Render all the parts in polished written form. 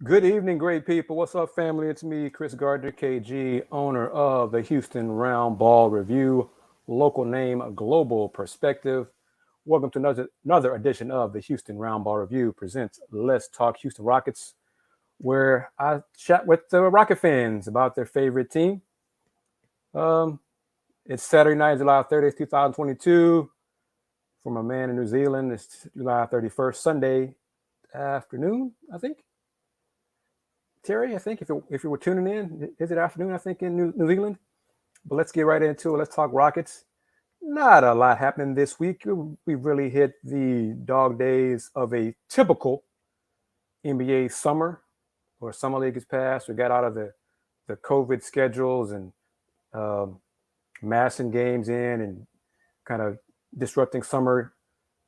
Good evening, great people. What's up, family? It's me, Kris Gardner, KG, owner of the Houston Roundball Review, local name, global perspective. Welcome to another edition of the Houston Roundball Review presents Let's Talk Houston Rockets, where I chat with the Rocket fans about their favorite team. It's Saturday night, July 30th, 2022. For my man in New Zealand, it's July 31st, Sunday afternoon, I think. Terry, I think if you were tuning in, is it afternoon, I think, in New Zealand? But let's get right into it. Let's talk Rockets. Not a lot happening this week. We've really hit the dog days of a typical NBA summer, or summer league has passed. We got out of the COVID schedules and massing games in and kind of disrupting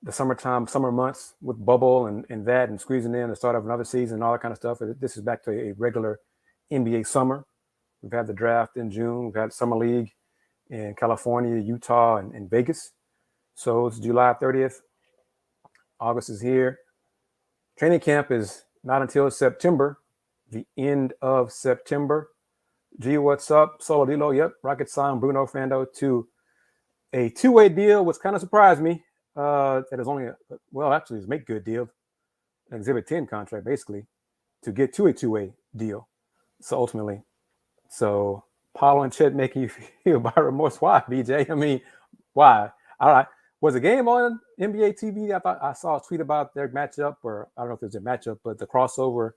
the summer months with bubble and that and squeezing in the start of another season and all that kind of stuff. This is back to a regular NBA summer. We've had the draft in June. We've had summer league in California, Utah, and Vegas. So it's July 30th. August is here. Training camp is not until September, the end of September. G, what's up? Solo Dilo, yep. Rockets signed Bruno Fernando to a two-way deal, which kind of surprised me. That is only actually it's a make good deal, an Exhibit 10 contract basically, to get to a two-way deal. So ultimately, Paulo and Chet making you feel by remorse. Why, BJ? I mean, why? All right. Was the game on NBA TV? I thought I saw a tweet about their matchup, or I don't know if it was a matchup, but the crossover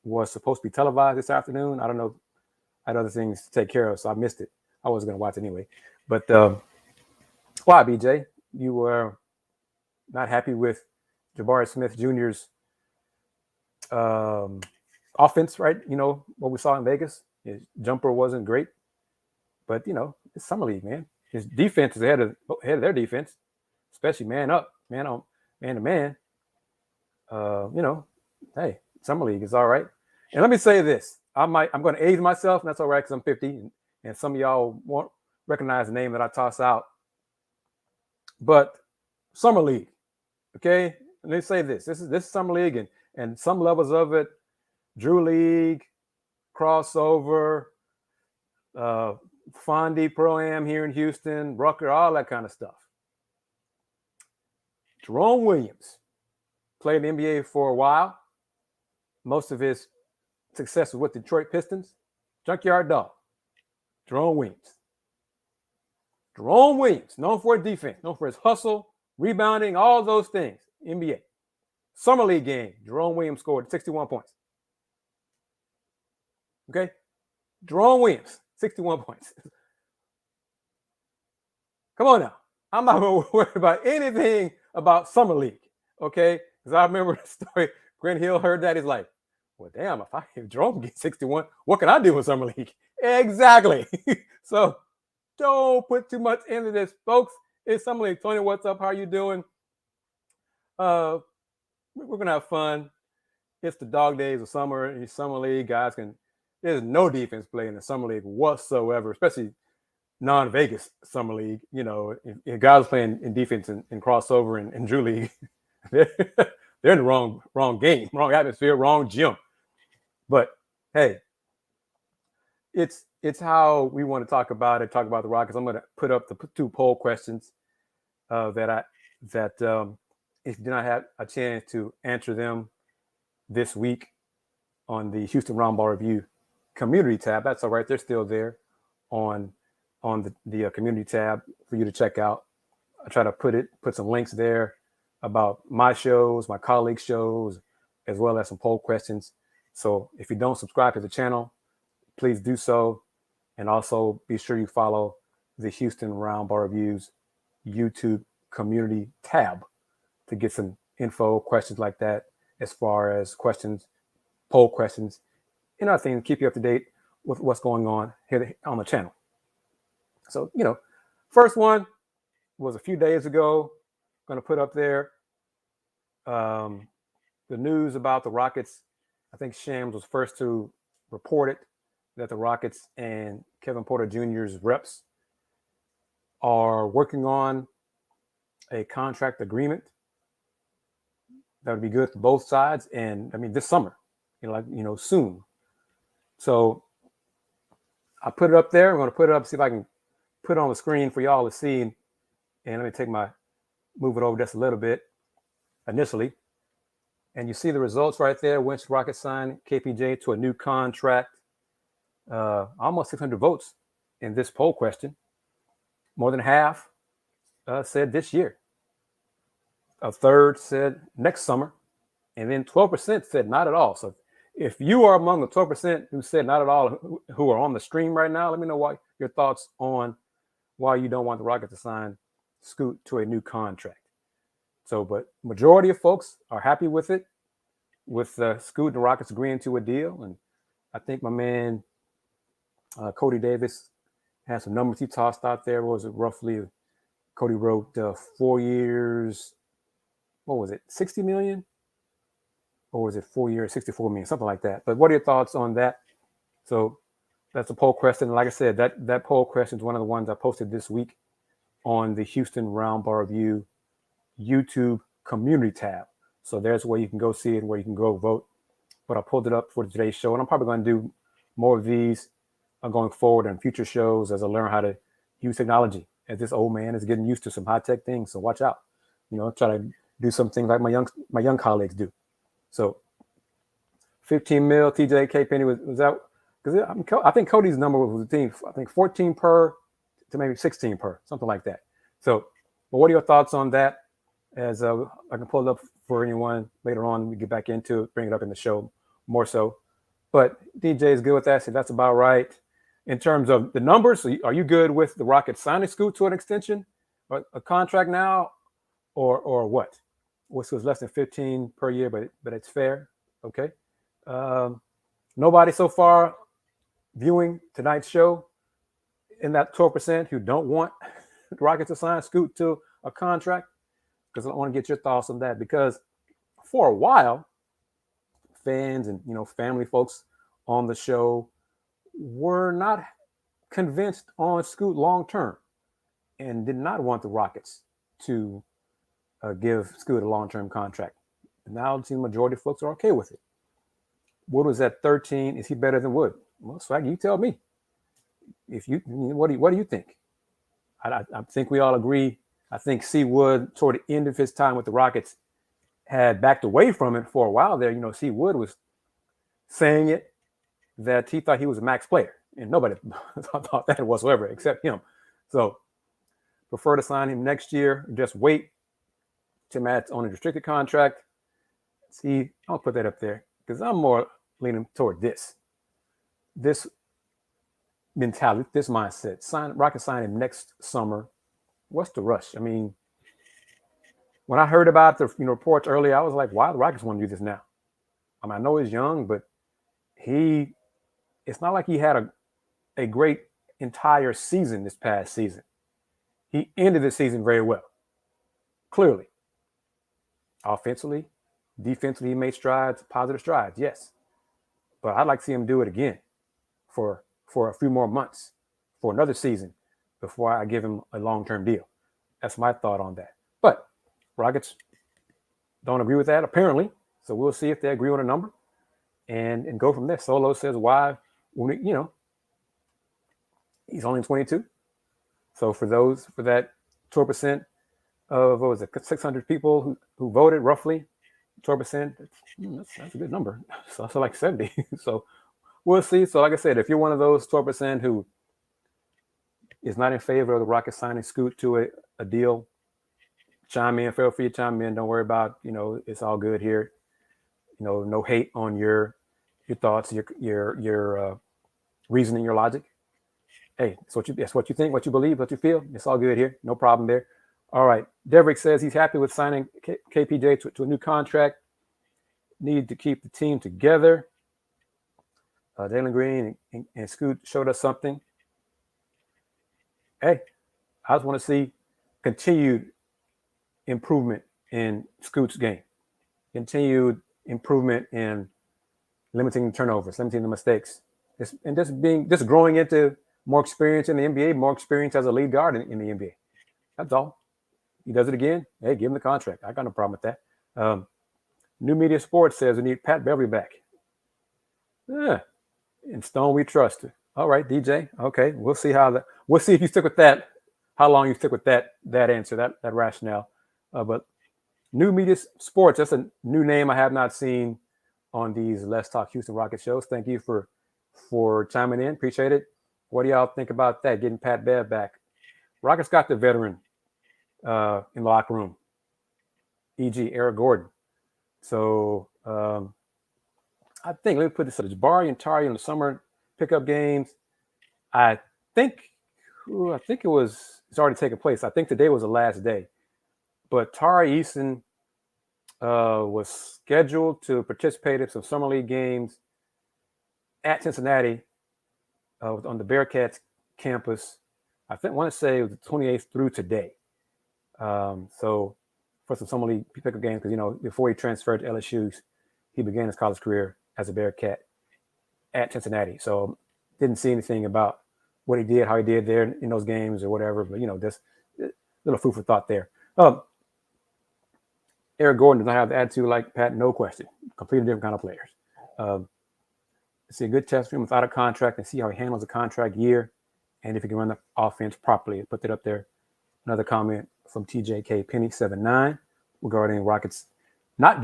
was supposed to be televised this afternoon. I don't know. I had other things to take care of, so I missed it. I wasn't going to watch it anyway. But why, BJ? You were not happy with Jabari Smith Jr.'s offense, right? You know, what we saw in Vegas. His jumper wasn't great. But, you know, it's summer league, man. His defense is ahead of their defense, especially man up, man to man. You know, hey, summer league is all right. And let me say this. I'm going to age myself, and that's all right because I'm 50, and some of y'all won't recognize the name that I toss out. But summer league, okay? Let me say this. This is summer league, and some levels of it, Drew League, crossover, Fondy Pro-Am here in Houston, Rucker, all that kind of stuff. Jerome Williams played in the NBA for a while. Most of his success was with Detroit Pistons. Junkyard Dog. Jerome Williams. Jerome Williams, known for his defense, known for his hustle, rebounding, all those things. NBA. Summer League game, Jerome Williams scored 61 points. Okay? Jerome Williams, 61 points. Come on now. I'm not going to worry about anything about Summer League, okay? Because I remember the story. Grant Hill heard that. He's like, well, damn, if Jerome gets 61, what can I do with Summer League? Exactly. So don't put too much into this, folks. It's Summer League. Tony, what's up? How are you doing? We're going to have fun. It's the dog days of summer in Summer League. There's no defense play in the Summer League whatsoever, especially non-Vegas Summer League. You know, if guys playing in defense and crossover and Drew League, they're in the wrong game, wrong atmosphere, wrong gym. But hey, it's how we want to talk about the Rockets. I'm going to put up the two poll questions that if you do not have a chance to answer them this week on the Houston Roundball Review community tab, that's all right. They're still there on the community tab for you to check out. I try to put some links there about my shows, my colleagues' shows, as well as some poll questions. So if you don't subscribe to the channel, please do so. And also be sure you follow the Houston Roundball Reviews YouTube community tab to get some info, questions like that, as far as questions, poll questions, and other things, keep you up to date with what's going on here on the channel. So, first one was a few days ago. Going to put up there the news about the Rockets. I think Shams was first to report it, that the Rockets and Kevin Porter Jr.'s reps are working on a contract agreement that would be good for both sides. And I mean, this summer, soon. So I put it up there. I'm going to put it up, see if I can put it on the screen for y'all to see. And let me move it over just a little bit initially. And you see the results right there. Wentz Rockets signed KPJ to a new contract. Almost 600 votes in this poll question. More than half said this year. A third said next summer. And then 12% said not at all. So if you are among the 12% who said not at all, who are on the stream right now, let me know your thoughts on why you don't want the Rockets to sign Scoot to a new contract. So, but majority of folks are happy with it, with Scoot and the Rockets agreeing to a deal. And I think my man Cody Davis has some numbers he tossed out there. What was it roughly? Cody wrote 4 years. What was it? 60 million? Or was it 4 years, 64 million, something like that. But what are your thoughts on that? So that's a poll question. Like I said, that poll question is one of the ones I posted this week on the Houston Roundball Review YouTube community tab. So there's where you can go see it, where you can go vote. But I pulled it up for today's show, and I'm probably going to do more of these going forward in future shows as I learn how to use technology. As this old man is getting used to some high-tech things, so watch out. Try to do some things like my young colleagues do. So 15 mil, TJ K Penny was out, because I think Cody's number was I think 14 per to maybe 16 per, something like that. So, but what are your thoughts on that? As I can pull it up for anyone later on, we get back into it, bring it up in the show more so. But DJ is good with that, so that's about right. In terms of the numbers, are you good with the Rockets signing Scoot to an extension, or a contract now, or what? Which was less than 15 per year, but it's fair. Okay. Nobody so far viewing tonight's show in that 12% who don't want the Rockets to sign Scoot to a contract, because I want to get your thoughts on that. Because for a while, fans and family folks on the show were not convinced on Scoot long term, and did not want the Rockets to give Scoot a long-term contract. And now it seems the majority of folks are okay with it. Wood was at 13. Is he better than Wood? Well, Swag, you tell me. What do you think? I think we all agree. I think C. Wood, toward the end of his time with the Rockets, had backed away from it for a while there. C. Wood was saying it that he thought he was a max player, and nobody thought that whatsoever except him. So prefer to sign him next year. Just wait. Tim Matt's on a restricted contract. See, I'll put that up there because I'm more leaning toward this mentality, this mindset. Rockets sign him next summer. What's the rush? I mean, when I heard about the reports earlier, I was like, why the Rockets want to do this now? I mean, I know he's young, but it's not like he had a great entire season this past season. He ended the season very well, clearly. Offensively, defensively, he made strides, positive strides, yes. But I'd like to see him do it again for a few more months, for another season, before I give him a long-term deal. That's my thought on that. But Rockets don't agree with that, apparently. So we'll see if they agree on a number and go from there. Solo says, why? He's only 22. So for that 12% of, 600 people who voted, roughly 12%, that's a good number. So that's like 70. So we'll see. So like I said, if you're one of those 12% who is not in favor of the Rockets signing Scoot to a deal, chime in. Feel free to chime in. Don't worry about, it's all good here. No hate on your thoughts, your reasoning, your logic. Hey, that's what you think, what you believe, what you feel. It's all good here. No problem there. All right. Deverick says he's happy with signing KPJ to a new contract. Need to keep the team together. Jalen Green and Scoot showed us something. Hey, I just want to see continued improvement in Scoot's game, continued improvement in limiting the turnovers, limiting the mistakes, and just growing into more experience in the NBA, more experience as a lead guard in the NBA. That's all. He does it again. Hey, give him the contract. I got no problem with that. New Media Sports says we need Pat Beverly back. Yeah. In Stone we trust. All right, DJ. Okay, we'll see if you stick with that. How long you stick with that answer, that rationale. But New Media Sports, that's a new name I have not seen on these Let's Talk Houston Rockets shows. Thank you for chiming in. Appreciate it. What do y'all think about that? Getting Pat Bev back. Rockets got the veteran in the locker room, e.g. Eric Gordon. So I think, let me put this up. Jabari and Tari in the summer pickup games. I think it's already taken place. I think today was the last day. But Tari Eason was scheduled to participate in some summer league games at Cincinnati on the Bearcats campus. I want to say it was the 28th through today. So for some summer league pickup games, because before he transferred to LSU, he began his college career as a Bearcat at Cincinnati. So didn't see anything about what he did, how he did there in those games or whatever. But just a little food for thought there. Eric Gordon does not have the attitude like Pat, no question. Completely different kind of players. See a good test for him without a contract and see how he handles the contract year and if he can run the offense properly. Put that up there. Another comment from TJK Penny 79 regarding Rockets not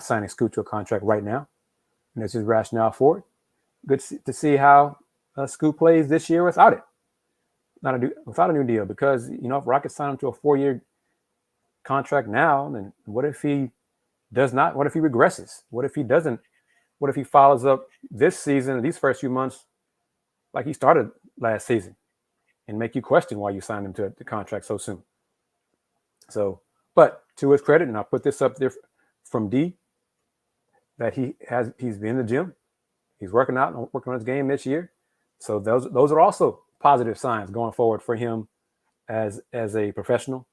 signing Scoot to a contract right now. And that's his rationale for it. Good to see how Scoot plays this year without it. Without a new deal, because if Rockets sign him to a 4-year contract now, then what if he does not? What if he regresses? What if he doesn't? What if he follows up this season, these first few months, like he started last season, and make you question why you signed him to the contract so soon? So, but to his credit, and I'll put this up there from D, that he's been in the gym, he's working out, working on his game this year. So those are also positive signs going forward for him as a professional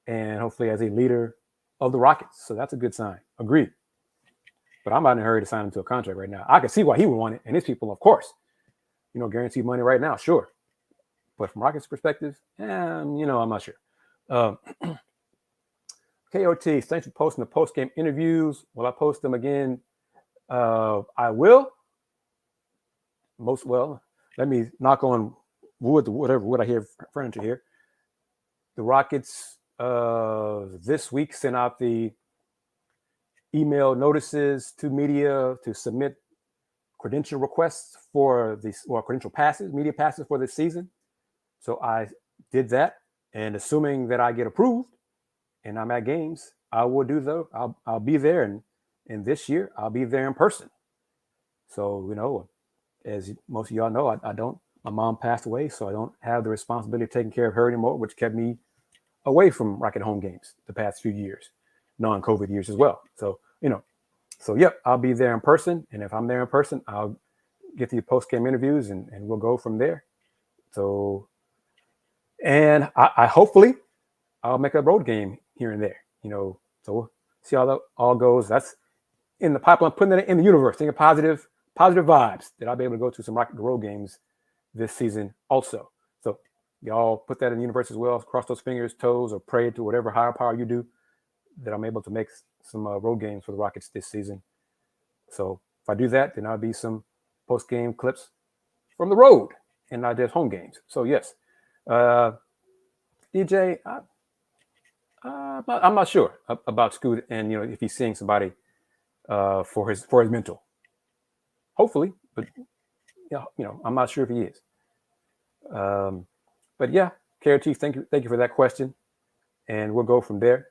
and hopefully as a leader of the Rockets. So that's a good sign. Agreed. But I'm not in a hurry to sign him to a contract right now. I can see why he would want it, and his people, of course, guaranteed money right now, sure. But from Rockets' perspective, I'm not sure. KOT, thanks for posting the post-game interviews. Will I post them again? I will. Let me knock on wood, whatever wood I hear furniture here. The Rockets this week sent out the email notices to media to submit credential requests for credential passes, media passes for this season. So I did that, and assuming that I get approved and I'm at games, I will do those. I'll be there, and this year I'll be there in person. So as most of y'all know, I don't. My mom passed away, so I don't have the responsibility of taking care of her anymore, which kept me away from Rocket home games the past few years, non-COVID years as well. So yep, I'll be there in person, and if I'm there in person, I'll get the post-game interviews, and we'll go from there. So, and I hopefully I'll make a road game here and there. So we'll see how that all goes. That's in the pipeline, putting it in the universe, thinking positive vibes that I'll be able to go to some Rocket road games this season also. So y'all put that in the universe as well. Cross those fingers, toes, or pray to whatever higher power you do that I'm able to make some road games for the Rockets this season. So if I do that, then I'll be some post-game clips from the road and not just home games. So yes, DJ, I'm not sure about Scoot and if he's seeing somebody for his mental. Hopefully, but I'm not sure if he is. But yeah, KRT, thank you for that question, and we'll go from there.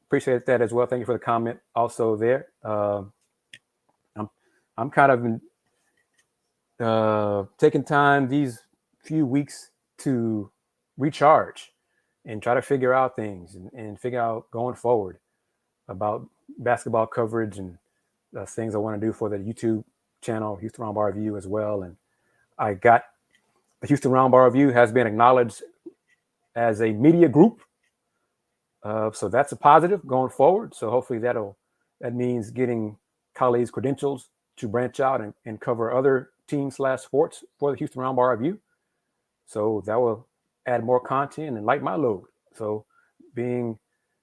Appreciate that as well. Thank you for the comment also there. I'm kind of taking time these few weeks to recharge and try to figure out things and figure out going forward about basketball coverage and things I want to do for the YouTube channel, Houston Roundball Review as well. And I got the Houston Roundball Review has been acknowledged as a media group. So that's a positive going forward. So hopefully that means getting colleagues credentials to branch out and cover other teams/sports for the Houston Roundball Review. So that will add more content and lighten my load. So being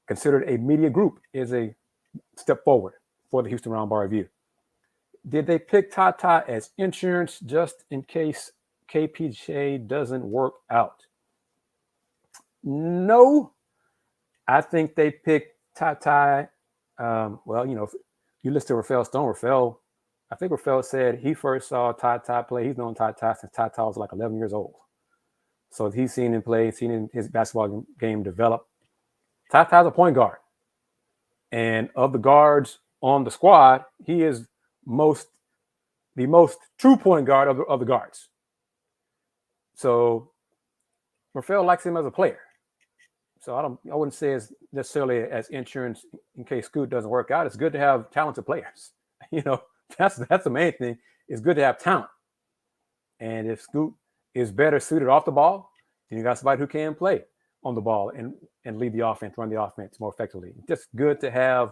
considered a media group is a step forward for the Houston Roundball Review. Did they pick Tata as insurance just in case KPJ doesn't work out? No. I think they picked Tata. Well, if you listen to Rafael Stone, I think Rafael said he first saw Tata play. He's known Tata since Tata was like 11 years old. So he's seen him play, seen his basketball game develop. Tata's a point guard. And of the guards on the squad, he is the most true point guard of the guards. So Rafael likes him as a player. So I wouldn't say it's necessarily as insurance in case Scoot doesn't work out. It's good to have talented players. That's the main thing. It's good to have talent. And if Scoot is better suited off the ball, then you got somebody who can play on the ball and lead the offense, run the offense more effectively. Just good to have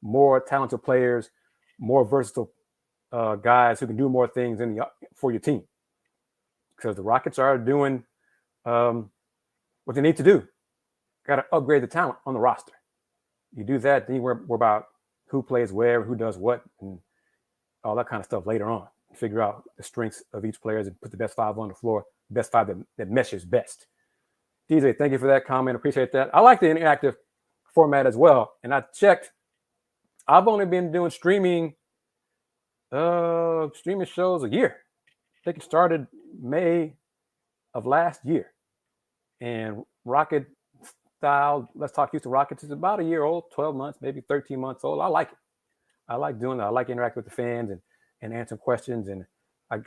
more talented players, more versatile guys who can do more things for your team. Because the Rockets are doing what they need to do. Got to upgrade the talent on the roster. You do that, then you worry about who plays where, who does what, and all that kind of stuff later on. Figure out the strengths of each player and put the best five on the floor, the best five that meshes best. DJ, thank you for that comment. Appreciate that. I like the interactive format as well. And I checked. I've only been doing streaming shows a year. I think it started May of last year. And Rocket style, Let's Talk Houston Rockets is about a year old, 12 months, maybe 13 months old. I like it. I like doing that. I like interacting with the fans and answering questions. And I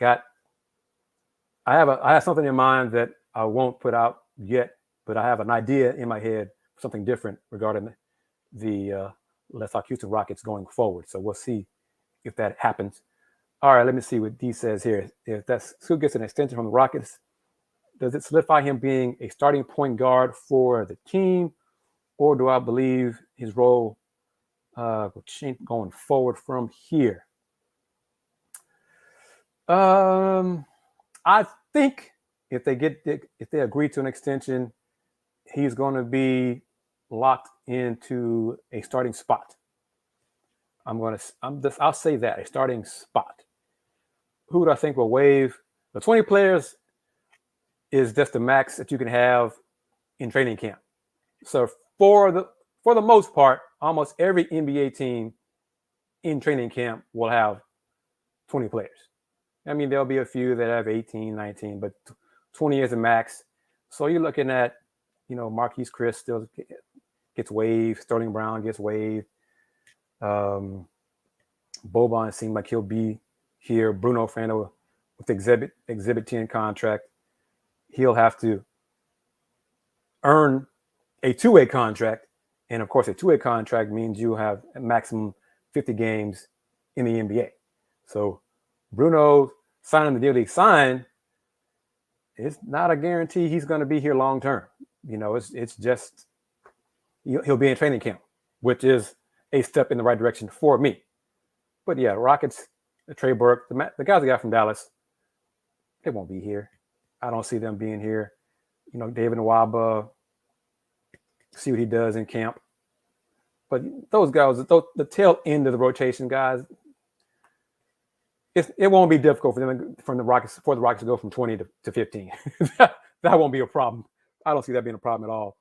have something in mind that I won't put out yet, but I have an idea in my head, something different regarding the Let's Talk Houston Rockets going forward. So we'll see if that happens. All right, let me see what D says here. If Scoot gets an extension from the Rockets, does it solidify him being a starting point guard for the team, or do I believe his role will change going forward from here? I think if they agree to an extension, he's going to be locked into a starting spot. I'll say that, a starting spot. Who do I think will waive? The 20 players is just the max that you can have in training camp. So for the most part, almost every NBA team in training camp will have 20 players. I mean, there'll be a few that have 18, 19, but 20 is the max. So you're looking at, Marquise Chris still gets waived. Sterling Brown gets waived. Boban seems like he'll be here. Bruno Fernando with Exhibit 10 contract. He'll have to earn a two-way contract. And, of course, a two-way contract means you have a maximum 50 games in the NBA. So Bruno signing the deal he signed, it's not a guarantee he's going to be here long term. It's just he'll be in training camp, which is a step in the right direction for me. But, yeah, Rockets, Trey Burke, the guys I got from Dallas, they won't be here. I don't see them being here. David Nwaba, see what he does in camp. But those guys, the tail end of the rotation guys, it won't be difficult for them for the Rockets to go from 20 to 15. that won't be a problem. I don't see that being a problem at all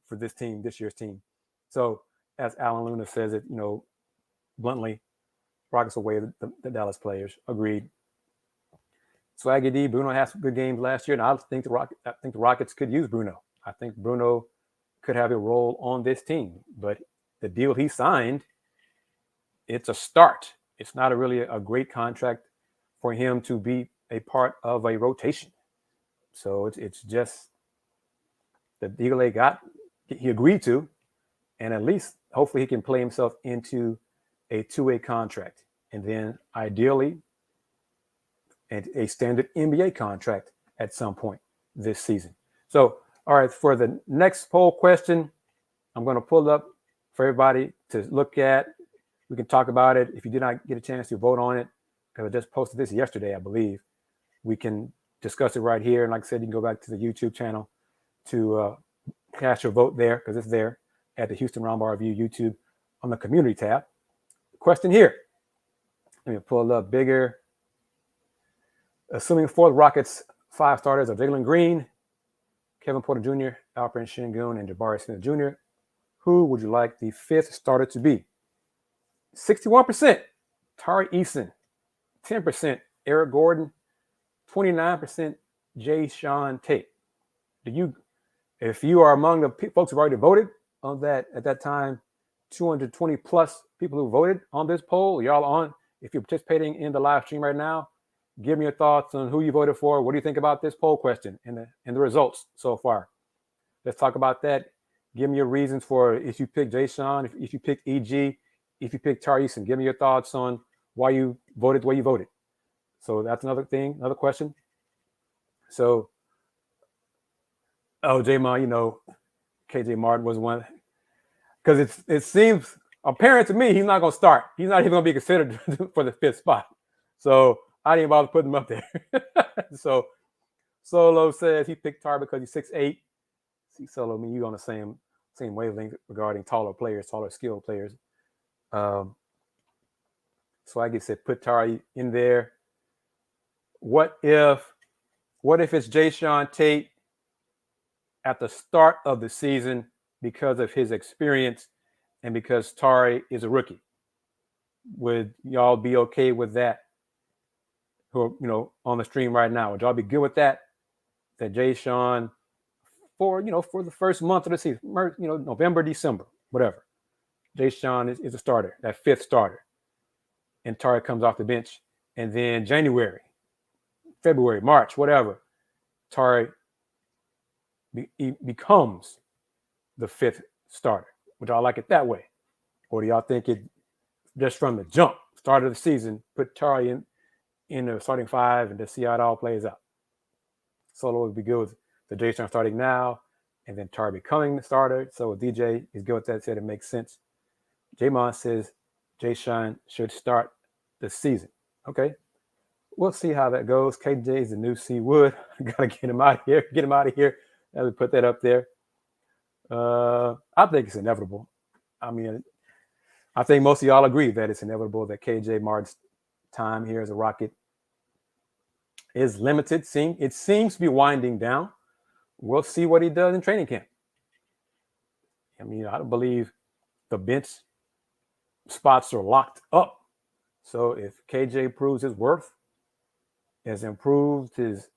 for this year's team. So as Alan Luna says it, bluntly, Rockets will waive the Dallas players. Agreed. Swaggy D, Bruno had some good games last year, and I think the Rockets could use Bruno. I think Bruno could have a role on this team, but the deal he signed, it's a start. It's not really a great contract for him to be a part of a rotation. So it's just the Eagle he agreed to, and at least hopefully he can play himself into a two-way contract, and then ideally a standard NBA contract at some point this season. So, all right, for the next poll question, I'm going to pull up for everybody to look at. We can talk about it. If you did not get a chance to vote on it, because I just posted this yesterday, I believe, we can discuss it right here. And like I said, you can go back to the YouTube channel to cast your vote there, because it's there at the Houston Roundball Review YouTube on the community tab. Question here. Let me pull it up bigger. Assuming for the Rockets, 5 starters are Jalen Green, Kevin Porter Jr., Alperen Sengun, and Jabari Smith Jr., who would you like the 5th starter to be? 61%, Tari Eason. 10%, Eric Gordon. 29%, Jae'Sean Tate. If you are among the folks who've already voted on that at that time, 220 plus people who voted on this poll, y'all on. If you're participating in the live stream right now, give me your thoughts on who you voted for. What do you think about this poll question and the results so far? Let's talk about that. Give me your reasons for if you pick Jae'Sean, if you pick EG, if you pick Tari Eason. Give me your thoughts on why you voted the way you voted. So that's another thing, another question. So, J-Mon, KJ Martin was one. Because it seems apparent to me he's not going to start. He's not even going to be considered for the 5th spot. So I didn't bother putting him up there. So Solo says he picked Tar because he's 6'8". See, Solo, me, you on the same wavelength regarding taller players, taller skilled players. So I guess it put Tari in there. What if it's Jae'Sean Tate at the start of the season because of his experience and because Tari is a rookie? Would y'all be okay with that? Who are, on the stream right now? Would y'all be good with that? That Jae'Sean for the first month of the season, November, December, whatever. Jae'Sean is a starter, that 5th starter. And Tari comes off the bench. And then January, February, March, whatever, Tari becomes the 5th starter. Would y'all like it that way? Or do y'all think it just from the jump, start of the season, put Tari in the starting 5 and just see how it all plays out? Solo would be good with the Jae'Sean starting now and then Tari becoming the starter. So DJ is good with that, said it makes sense. J-Mon says Jae'Sean should start the season. Okay. We'll see how that goes. KJ is the new C Wood. Gotta get him out of here. Get him out of here. Let me put that up there. I think it's inevitable. I mean, I think most of y'all agree that it's inevitable that KJ Martin's time here as a Rocket is limited. It seems to be winding down. We'll see what he does in training camp. I mean, I don't believe the bench spots are locked up. So if KJ proves his worth, has improved his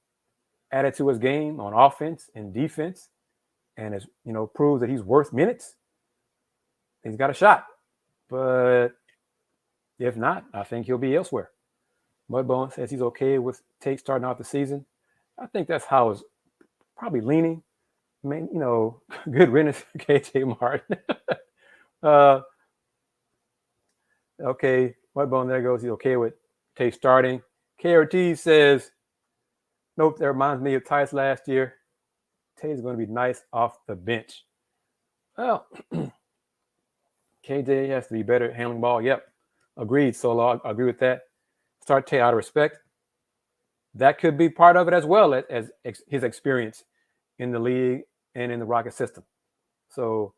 added to his game on offense and defense, and has proves that he's worth minutes, he's got a shot. But if not, I think he'll be elsewhere. Mudbone says he's okay with Tate starting out the season. I think that's how it's probably leaning. I mean, good riddance, KJ Martin. Okay, Mudbone, there goes. He's okay with Tate starting. KRT says, nope, that reminds me of Tice last year. Tate's going to be nice off the bench. Well, KJ has to be better at handling ball. Yep, agreed, Solo. I agree with that. Start Tate out of respect. That could be part of it as well as his experience in the league and in the Rocket system. So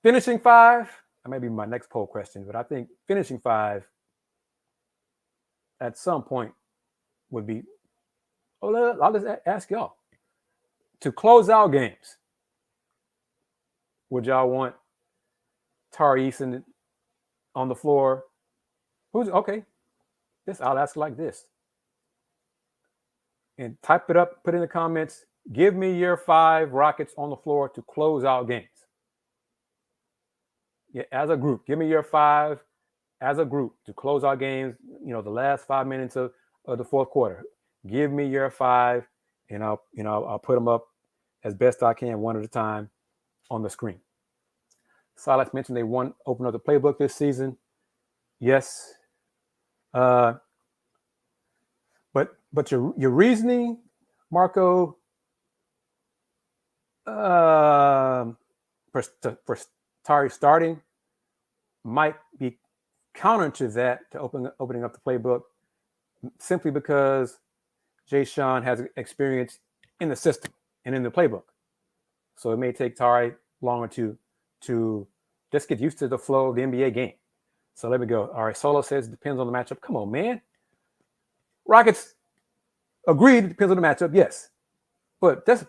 finishing 5, that may be my next poll question, but I think finishing 5 at some point would be, I'll just ask y'all, to close out games, would y'all want Tari Eason on the floor? Okay? I'll ask like this. And type it up, put in the comments. Give me your 5 Rockets on the floor to close out games. Yeah, as a group. Give me your 5 as a group to close out games, the last 5 minutes of the 4th quarter. Give me your 5, and I'll put them up as best I can, one at a time, on the screen. Silas mentioned they open up the playbook this season. Yes. But your reasoning, Marco, for Tari starting might be counter to that, to opening up the playbook, simply because Jay Sean has experience in the system and in the playbook. So it may take Tari longer to just get used to the flow of the NBA game. So let me go. All right, Solo says it depends on the matchup. Come on, man. Rockets agreed, it depends on the matchup, yes. But that's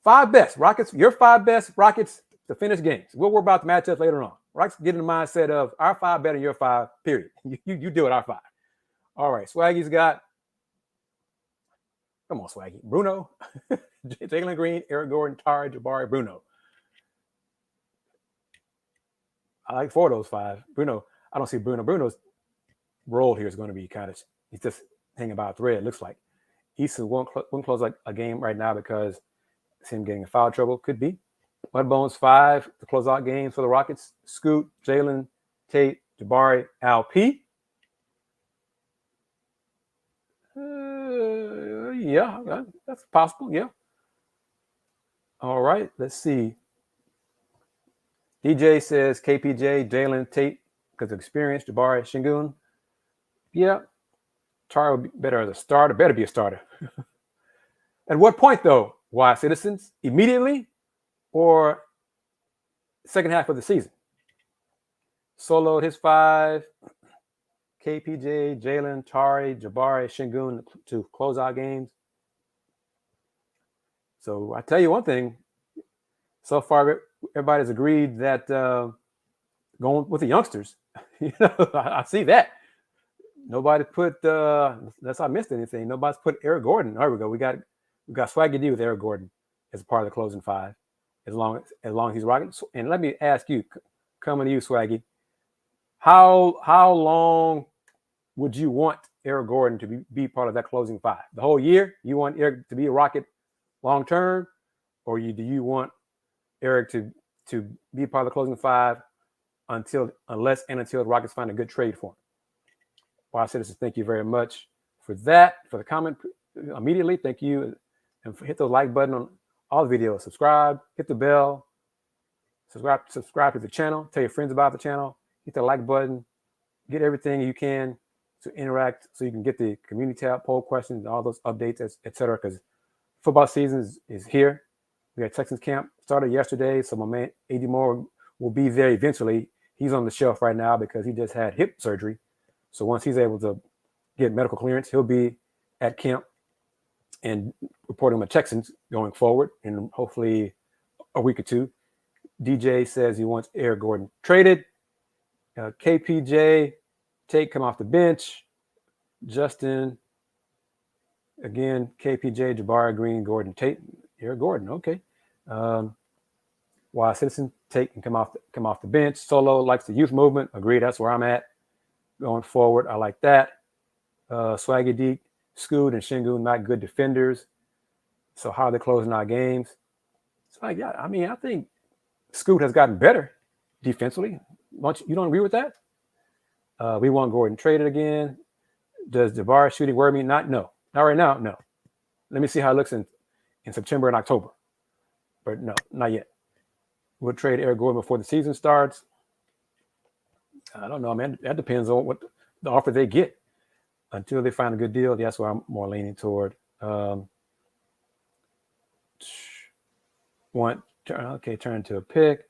5 best. Rockets, your 5 best Rockets to finish games. We'll worry about the matchup later on. Rockets get in the mindset of our 5 better than your 5, period. You deal with our 5. All right, Swaggy's got, come on, Swaggy. Bruno, Jalen Green, Eric Gordon, Tari, Jabari, Bruno. I like 4 of those 5. Bruno, I don't see Bruno. Bruno's role here is going to be he's just hanging about a thread, it looks like. Easton won't close like a game right now because it's him getting in foul trouble. Could be. Mudbones 5 to close out games for the Rockets. Scoot, Jalen, Tate, Jabari, Al P. Yeah, that's possible. Yeah. All right. Let's see. DJ says KPJ, Jalen, Tate, because of experience. Jabari, Shingun. Yeah. Tari will be better as a starter. Better be a starter. At what point, though? Why Citizens? Immediately or second half of the season? Soloed his 5. KPJ, Jalen, Tari, Jabari, Shingun to close out games. So I tell you one thing. So far, everybody's agreed that going with the youngsters. I see that. Nobody put, unless I missed anything, nobody's put Eric Gordon. There we go. We got Swaggy D with Eric Gordon as part of the closing 5, as long as he's rocking. And let me ask you, coming to you, Swaggy, how long would you want Eric Gordon to be part of that closing 5? The whole year? You want Eric to be a Rocket long term, or do you want Eric to be part of the closing 5 unless the Rockets find a good trade for him? Wow, Citizens, thank you very much for that, for the comment immediately. Thank you. And hit the like button on all the videos. Subscribe, hit the bell, subscribe to the channel, tell your friends about the channel, hit the like button, get everything you can to interact so you can get the community tab, poll questions, and all those updates, etc. Because football season is here. We had Texans camp started yesterday, so my man AD Moore will be there eventually. He's on the shelf right now because he just had hip surgery. So once he's able to get medical clearance, he'll be at camp and reporting with Texans going forward in hopefully a week or 2. DJ says he wants Eric Gordon traded. KPJ, Tate come off the bench. Justin, again, KPJ, Jabari, Green, Gordon, Tate, Eric Gordon. Okay. Why Citizen, Tate can come off the bench. Solo likes the youth movement. Agree. That's where I'm at going forward. I like that. Swaggy D, Scoot, and Shingun not good defenders. So how are they closing our games? So I think Scoot has gotten better defensively. You don't agree with that? We want Gordon traded again. Does Jabari shooting worry me? No. Not right now, no. Let me see how it looks in September and October. But no, not yet. We'll trade Eric Gordon before the season starts. I don't know, man. That depends on what the offer they get. Until they find a good deal, that's where I'm more leaning toward. Turn to a pick.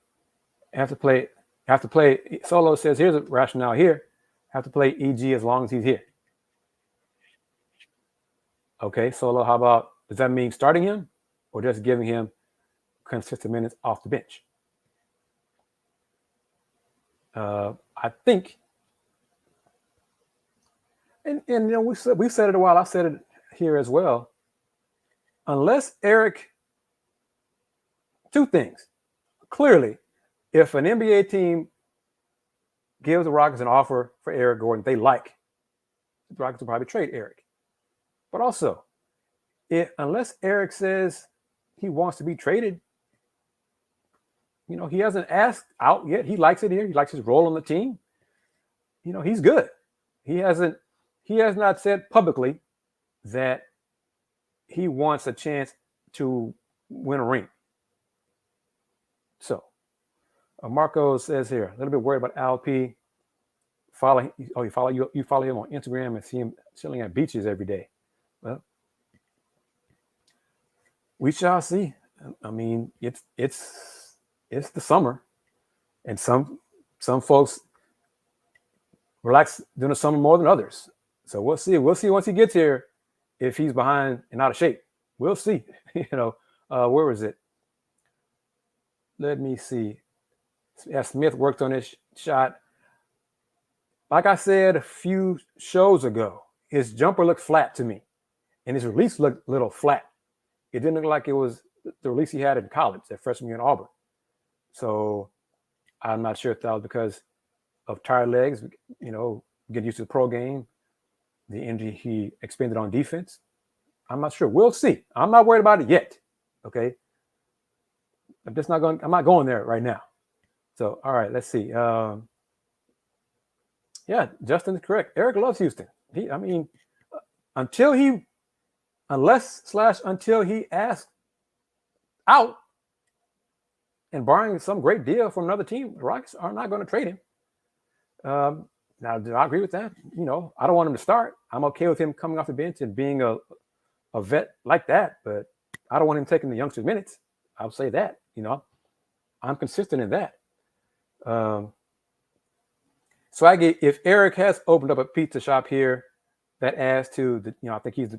Have to play. Solo says, here's a rationale here. Have to play EG as long as he's here. Okay, Solo, how about, does that mean starting him or just giving him consistent minutes off the bench? I think, and we've said it a while. I said it here as well. Unless Eric, 2 things. Clearly, if an NBA team gives the Rockets an offer for Eric Gordon they like, the Rockets will probably trade Eric. But also, unless Eric says he wants to be traded, he hasn't asked out yet. He likes it here. He likes his role on the team. He's good. He has not said publicly that he wants a chance to win a ring. So Marco says here, a little bit worried about LP. You follow him on Instagram and see him chilling at beaches every day. Well, we shall see. I mean, it's the summer, and some folks relax during the summer more than others. So we'll see. We'll see once he gets here if he's behind and out of shape. We'll see. Where is it? Let me see. Yeah, Smith worked on his shot. Like I said a few shows ago, his jumper looked flat to me, and his release looked a little flat. It didn't look like it was the release he had in college, that freshman year in Auburn. So I'm not sure if that was because of tired legs, getting used to the pro game, the energy he expended on defense. I'm not sure. We'll see. I'm not worried about it yet. Okay. I'm not going there right now. So, all right, let's see. Yeah, Justin is correct. Eric loves Houston. Until he asks out, and barring some great deal from another team, the Rockets are not going to trade him. Now, do I agree with that? I don't want him to start. I'm okay with him coming off the bench and being a vet like that, but I don't want him taking the youngsters' minutes. I'll say that. I'm consistent in that. So if Eric has opened up a pizza shop here, that adds to the, I think he's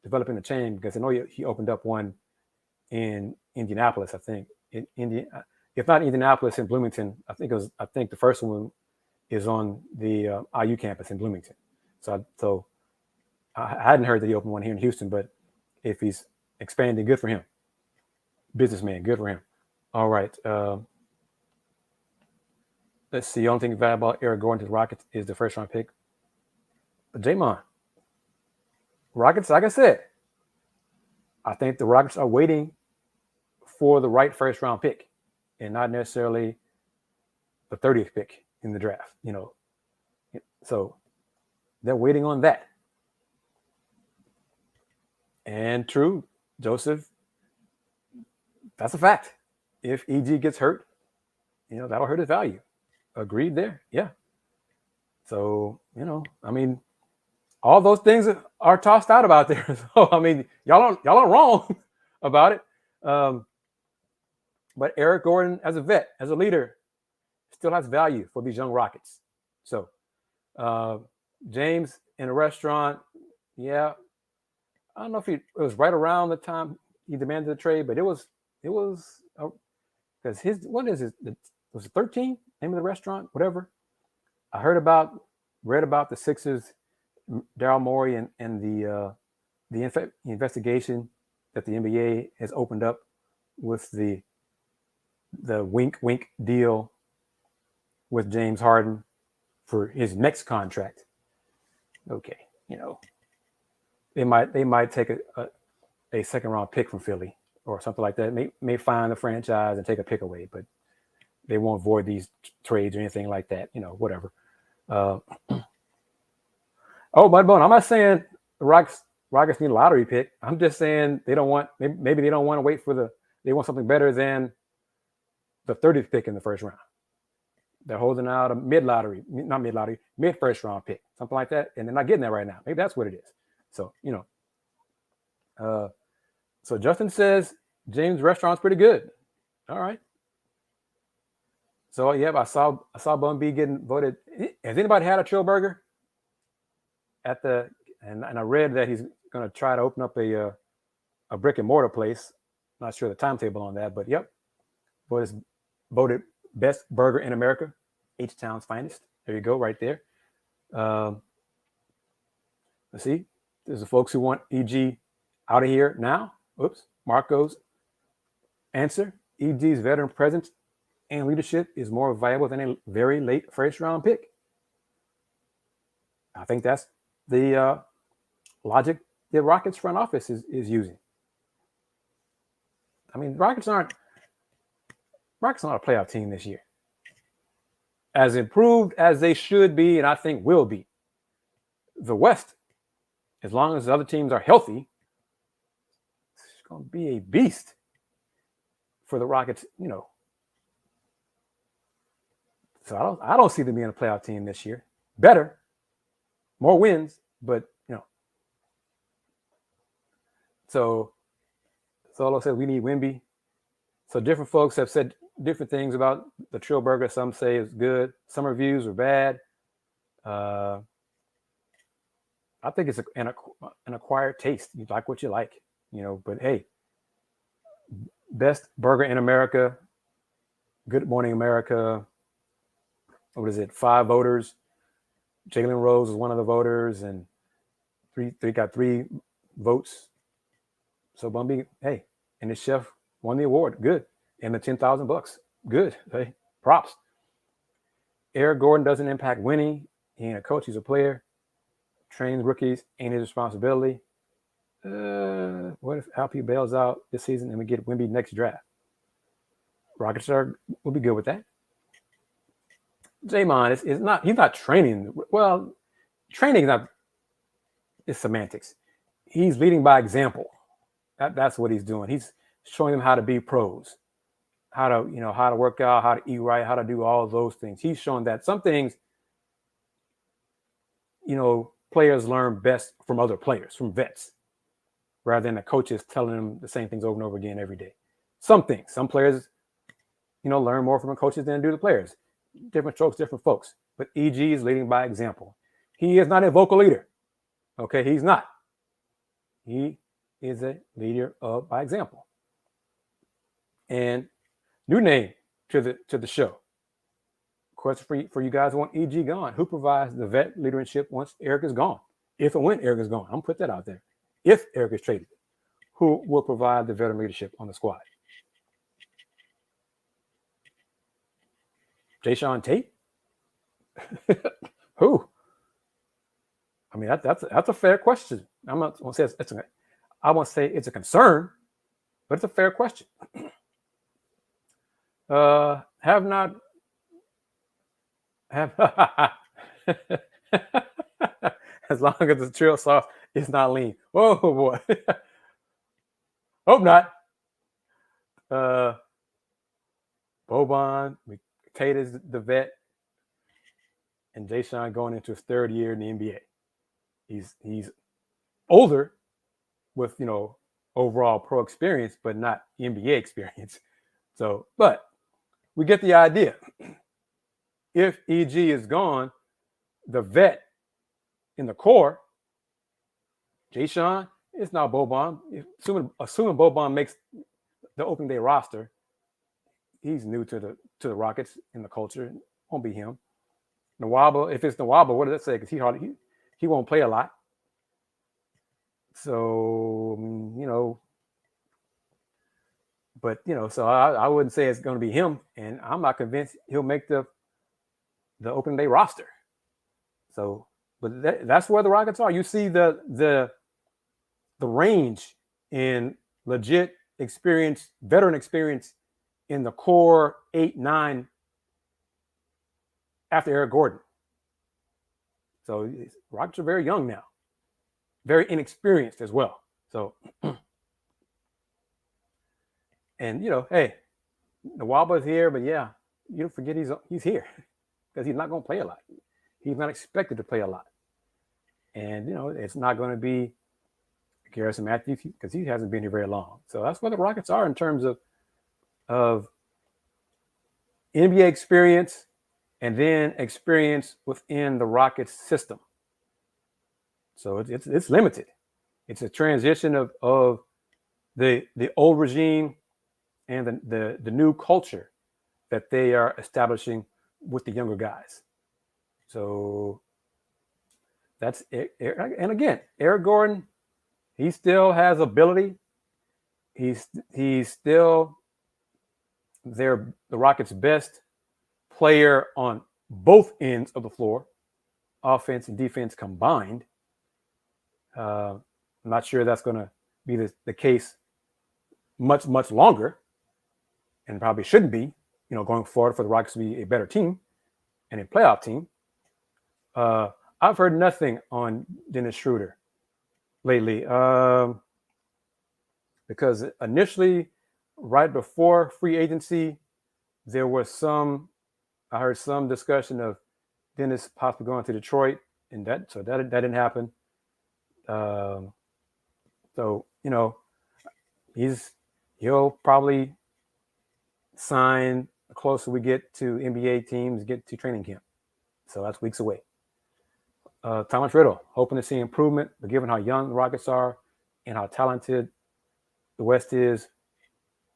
developing the chain, because I know he opened up one in Indianapolis. I think if not Indianapolis, in Bloomington. I think the first one is on the IU campus in Bloomington. So I hadn't heard that he opened one here in Houston, but if he's expanding, good for him. Businessman, good for him. All right. Let's see. The only thing bad about Eric Gordon to the Rockets is the first round pick. But Jamon, Rockets, like I said, I think the Rockets are waiting for the right first round pick and not necessarily the 30th pick in the draft, So they're waiting on that. And true, Joseph, that's a fact. If EG gets hurt, that'll hurt his value. Agreed there. Yeah. So, all those things are tossed out about there. So, y'all are wrong about it. But Eric Gordon, as a vet, as a leader, still has value for these young Rockets. So, James in a restaurant, yeah. I don't know if it was right around the time he demanded the trade, but it was because was it 13? Name of the restaurant, whatever. I read about the Sixers, Daryl Morey, and the investigation that the NBA has opened up with the wink deal with James Harden for his next contract. Okay, they might take a second round pick from Philly or something like that. May find the franchise and take a pick away, but they won't void these trades or anything like that. Whatever. Mudbone, I'm not saying the Rockets need a lottery pick. I'm just saying they don't want. Maybe they don't want to wait for they want something better than the 30th pick in the first round. They're holding out a mid first round pick, something like that, and they're not getting that right now. Maybe that's what it is. So so Justin says James' restaurant's pretty good. All right. So yeah, I saw Bun B getting voted. Has anybody had a Trill Burger? And I read that he's going to try to open up a brick and mortar place. Not sure the timetable on that, but yep, voted best burger in America, H-Town's finest. There you go, right there. Let's see. There's the folks who want EG out of here now. Oops. Marco's answer: EG's veteran presence and leadership is more valuable than a very late first round pick. I think that's the logic the Rockets front office is using. I mean, Rockets aren't a playoff team this year. As improved as they should be, and I think will be. The West, as long as the other teams are healthy, it's going to be a beast for the Rockets, So I don't see them being a playoff team this year. Better, more wins, but So Solo said we need Wemby. So different folks have said different things about the Trill Burger. Some say it's good. Some reviews are bad. I think it's an acquired taste. You like what you like, But hey, best burger in America. Good Morning America. What is it? 5 voters. Jalen Rose was one of the voters, and got 3 votes. So Bumby, hey, and the chef won the award. Good. And the $10,000. Good. Hey, props. Eric Gordon doesn't impact winning. He ain't a coach. He's a player. Trains rookies. Ain't his responsibility. What if Alpi bails out this season and we get Wemby next draft? Rockets will be good with that. Draymond is not. He's not training. Well, training is not. It's semantics. He's leading by example. That's what he's doing. He's showing them how to be pros, how to work out, how to eat right, how to do all those things. He's showing that some things, players learn best from other players, from vets, rather than the coaches telling them the same things over and over again every day. Some things, some players, learn more from the coaches than do the players. Different strokes, different folks. But EG is leading by example. He is not a vocal leader. Okay, he's not. He is a leader by example. And new name to the show. Question for you guys who want EG gone. Who provides the vet leadership once Eric is gone? If and when Eric is gone. I'm going to put that out there. If Eric is traded, who will provide the veteran leadership on the squad? Jayshawn Tate? Who? I mean, that's a fair question. I'm not going to say I won't say it's a concern, but it's a fair question. Have as long as the trail sauce is not lean. Whoa, boy. Hope not. Boban, Tate is the vet, and Jayshawn going into his 3rd year in the NBA. He's older with overall pro experience, but not NBA experience. So, but we get the idea. If EG is gone, the vet in the core, Jayshawn, it's not Boban. Assuming Boban makes the opening day roster, he's new to the Rockets in the culture. It won't be him. Nwaba, if it's Nwaba, what does that say? Because he won't play a lot. So, but so I wouldn't say it's going to be him, and I'm not convinced he'll make the opening day roster. So, but that's where the Rockets are. You see the range in legit experience, veteran experience in the core 8-9 after Eric Gordon. So Rockets are very young now, very inexperienced as well. So, and hey, Nwaba is here, but yeah, you don't forget he's here because he's not going to play a lot. He's not expected to play a lot, and it's not going to be Garrison Matthews because he hasn't been here very long. So that's where the Rockets are in terms of NBA experience and then experience within the Rockets system. So it's limited. It's a transition of the old regime and the new culture that they are establishing with the younger guys. So that's it. And again, Eric Gordon, he still has ability. He's still the Rockets' best player on both ends of the floor, offense and defense combined. Not I'm not sure that's going to be the case much longer, and probably shouldn't be, going forward for the Rockets to be a better team and a playoff team. I've heard nothing on Dennis Schruter lately, because initially, right before free agency, there was I heard some discussion of Dennis possibly going to Detroit, and that didn't happen. So he'll probably sign the closer we get to NBA teams get to training camp. So that's weeks away. Thomas Riddle, hoping to see improvement, but given how young the Rockets are and how talented the West is,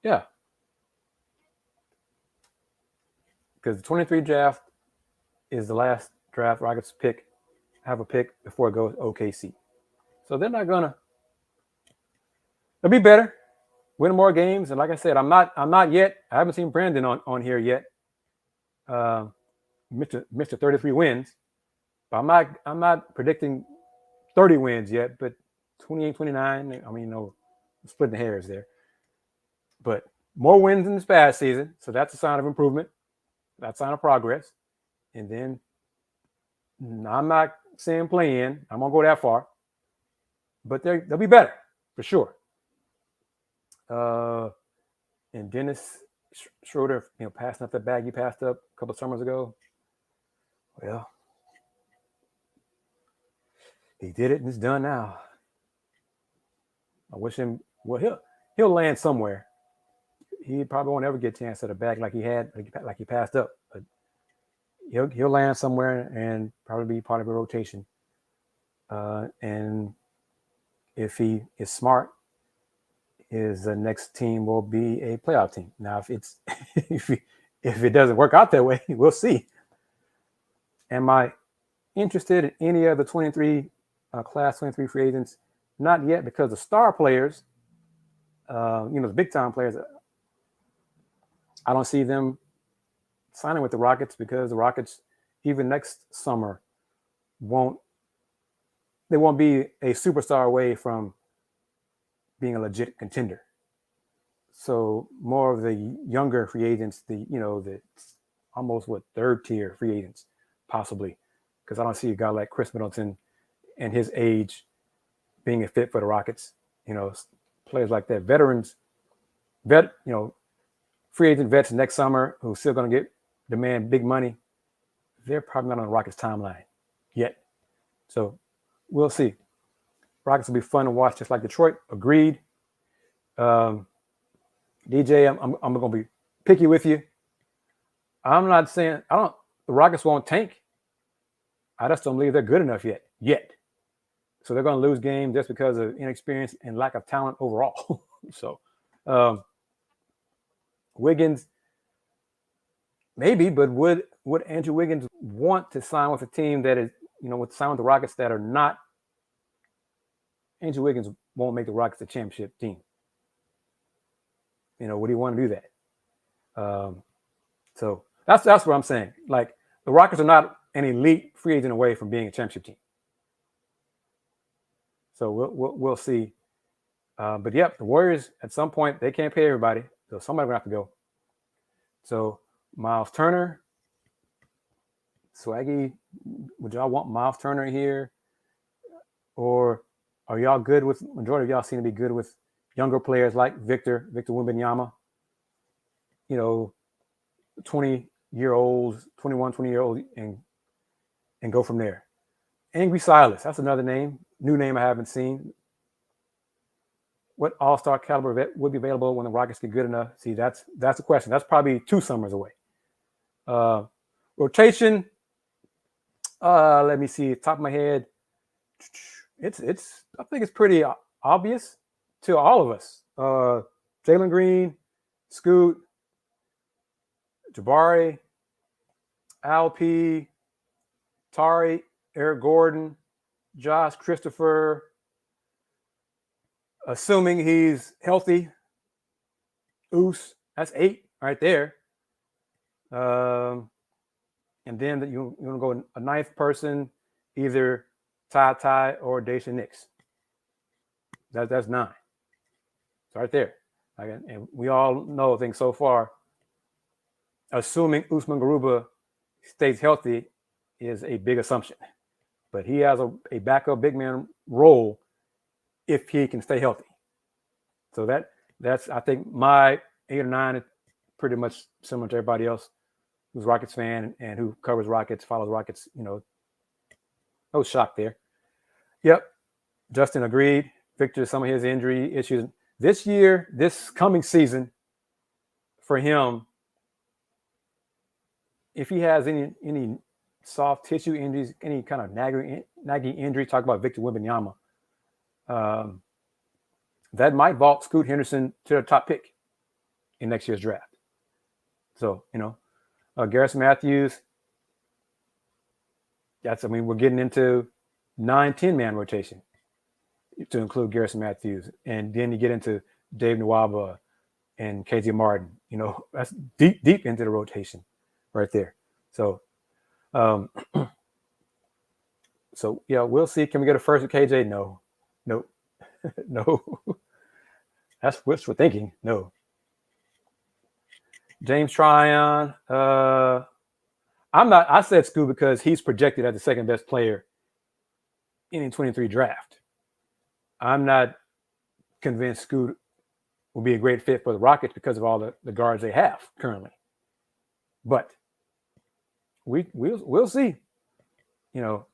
yeah. Because the 23 draft is the last draft Rockets have a pick before it goes OKC. So they're not gonna. They'll be better, win more games, and like I said, I'm not yet. I haven't seen Brandon on here yet. Mr. 33 wins, but I'm not predicting 30 wins yet. But 28, 29. I mean, splitting hairs there. But more wins in this past season, so that's a sign of improvement. That's a sign of progress. And then I'm not saying play in. I'm gonna go that far, but they'll be better for sure. And Dennis Schruter, passing up that bag he passed up a couple of summers ago. Well, he did it and it's done now. I wish him. Well, he'll land somewhere. He probably won't ever get a chance at a bag like he passed up, but he'll land somewhere and probably be part of a rotation. And if he is smart, his next team will be a playoff team. Now, if it doesn't work out that way, we'll see. Am I interested in any of the 23 class 23 free agents? Not yet, because the star players, the big time players, I don't see them signing with the Rockets, because the Rockets, even next summer, won't be a superstar away from being a legit contender. So more of the younger free agents, the almost third tier free agents, possibly, because I don't see a guy like Chris Middleton and his age being a fit for the Rockets. Players like that, free agent vets next summer who's still going to demand big money. They're probably not on the Rockets timeline yet. So we'll see. Rockets will be fun to watch, just like Detroit. Agreed. DJ, I'm going to be picky with you. I'm not saying the Rockets won't tank. I just don't believe they're good enough yet. So they're going to lose games just because of inexperience and lack of talent overall. So Wiggins, maybe, but would Andrew Wiggins want to sign with a team that is, sign with the Rockets that are not? Andrew Wiggins won't make the Rockets a championship team. Would he want to do that? So that's what I'm saying. Like, the Rockets are not an elite free agent away from being a championship team. So we'll see. But yep, the Warriors, at some point, they can't pay everybody, so somebody's gonna have to go. So Miles Turner, Swaggy, would y'all want Miles Turner here, or are y'all good with? Majority of y'all seem to be good with younger players like Victor Wembanyama. 20-year-olds, 21, 20-year-olds, and go from there. Angry Silas, that's another new name I haven't seen. What all-star caliber vet would be available when the Rockets get good enough? See, that's the question. That's probably 2 summers away. Rotation. Let me see. Top of my head, it's. I think it's pretty obvious to all of us. Jalen Green, Scoot, Jabari, Alp, Tari, Eric Gordon, Josh Christopher, assuming he's healthy. Oos, that's 8 right there. And then you want to go a 9th person, either Ty or Daisha Nix. That's 9. It's right there. And we all know, I think so far, assuming Usman Garuba stays healthy is a big assumption. But he has a backup big man role if he can stay healthy. So that's I think my 8 or 9 is pretty much similar to everybody else who's a Rockets fan and who covers Rockets, follows Rockets. No shock there. Yep, Justin agreed. Victor, some of his injury issues this year, this coming season, for him, if he has any soft tissue injuries, any kind of nagging injury, talk about Victor Wembanyama, that might vault Scoot Henderson to the top pick in next year's draft. So, Garrison Matthews, we're getting into 9-10 man rotation to include Garrison Matthews. And then you get into Dave Nwaba and KJ Martin. That's deep into the rotation right there. So, yeah, we'll see. Can we get a first with KJ? No. Nope. No. That's wishful thinking. No. James Tryon. I said Scoot because he's projected as the second best player in the 23 draft. I'm not convinced Scoot will be a great fit for the Rockets because of all the guards they have currently. But we'll see. You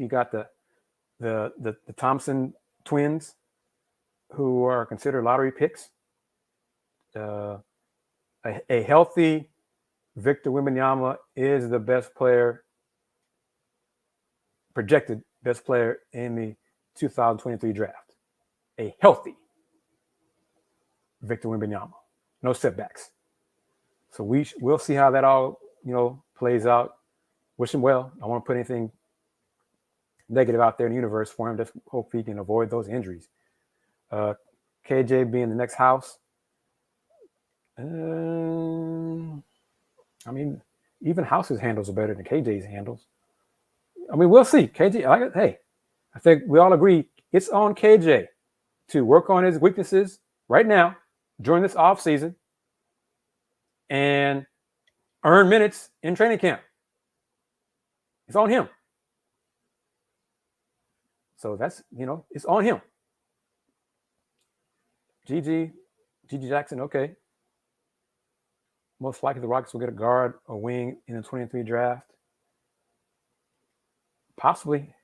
got the Thompson twins, who are considered lottery picks. A healthy Victor Wembanyama is the best player, projected best player in the 2023 draft. A healthy Victor Wembanyama, no setbacks. So we'll see how that all plays out. Wish him well. I don't want to put anything negative out there in the universe for him. Just hope he can avoid those injuries. KJ being the next house. Even House's handles are better than KJ's handles. We'll see. KJ, I think we all agree it's on KJ to work on his weaknesses right now during this off season and earn minutes in training camp. It's on him. So that's, it's on him. GG Jackson, okay. Most likely the Rockets will get a guard or wing in the 23 draft. Possibly,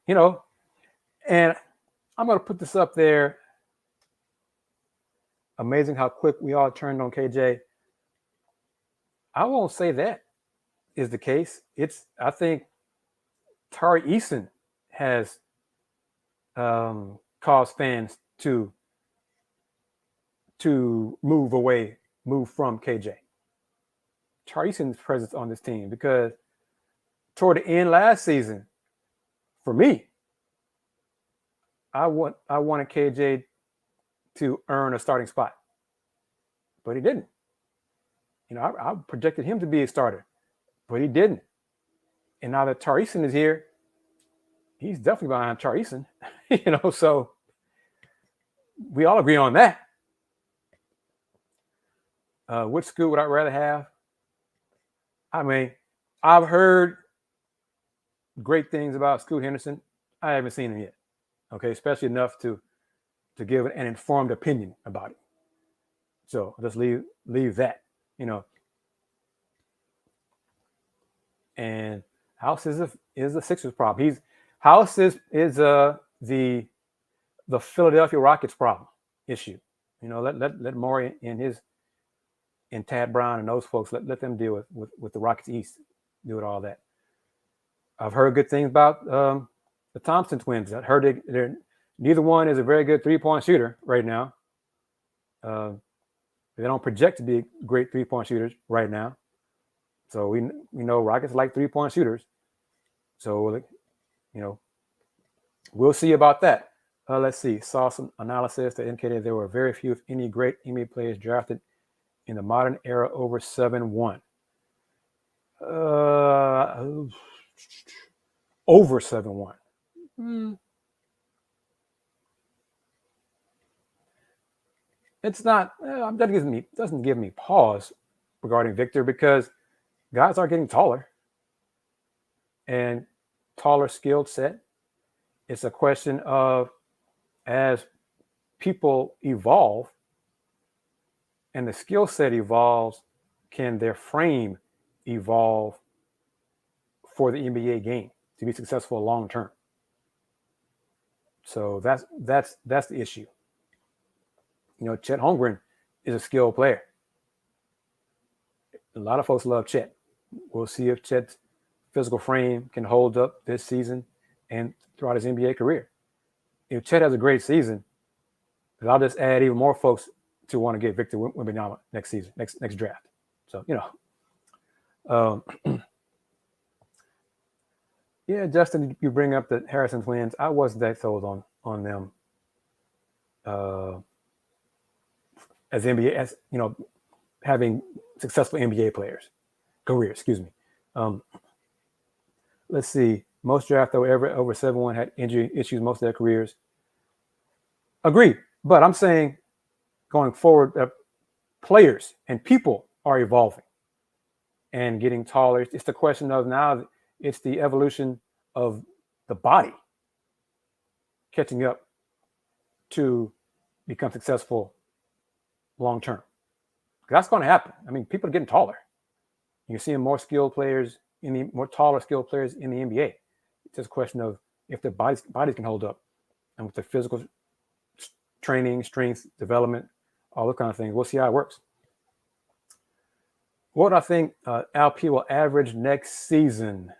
and I'm going to put this up there. Amazing how quick we all turned on KJ. I won't say that is the case. I think Tari Eason has caused fans to move from KJ. Tari Eason's presence on this team, because toward the end last season, for me, I wanted KJ to earn a starting spot, but he didn't. I projected him to be a starter, but he didn't. And now that Tari Eason is here, he's definitely behind Tari Eason. So we all agree on that. Which Scoot would I rather have? I've heard great things about Scoot Henderson. I haven't seen him yet. Okay, especially enough to give an informed opinion about it. So I'll just leave that, And House is the Sixers problem. House is the Philadelphia Rockets problem issue. Let Morey and Tad Brown and those folks let them deal with the Rockets East, do it all that. I've heard good things about the Thompson twins. I heard neither one is a very good 3-point shooter right now. They don't project to be great 3-point shooters right now. So we know Rockets like 3-point shooters. So we'll see about that. Let's see. Saw some analysis that indicated there were very few, if any, great NBA players drafted in the modern era over 7-1. Over 7-1. it's not. That doesn't give me pause regarding Victor because guys are getting taller and taller skill set. It's a question of as people evolve and the skill set evolves, can their frame evolve for the NBA game to be successful long term? So that's the issue. Chet Holmgren is a skilled player. A lot of folks love Chet. We'll see if Chet's physical frame can hold up this season and throughout his NBA career. If Chet has a great season, I'll just add even more folks to want to get Victor Wembanyama next season, next draft. So, yeah, Justin, you bring up the Harrison twins. I wasn't that sold on them as NBA, as having successful NBA careers. Excuse me. Let's see. Most draft though ever over 7-1 had injury issues most of their careers. Agreed, but I'm saying going forward, players and people are evolving and getting taller. It's the question of now. It's the evolution of the body catching up to become successful long term. That's going to happen. I mean, people are getting taller. You're seeing more taller skilled players in the NBA. It's just a question of if their bodies can hold up, and with the physical training, strength, development, all those kind of things. We'll see how it works. What I think LP will average next season.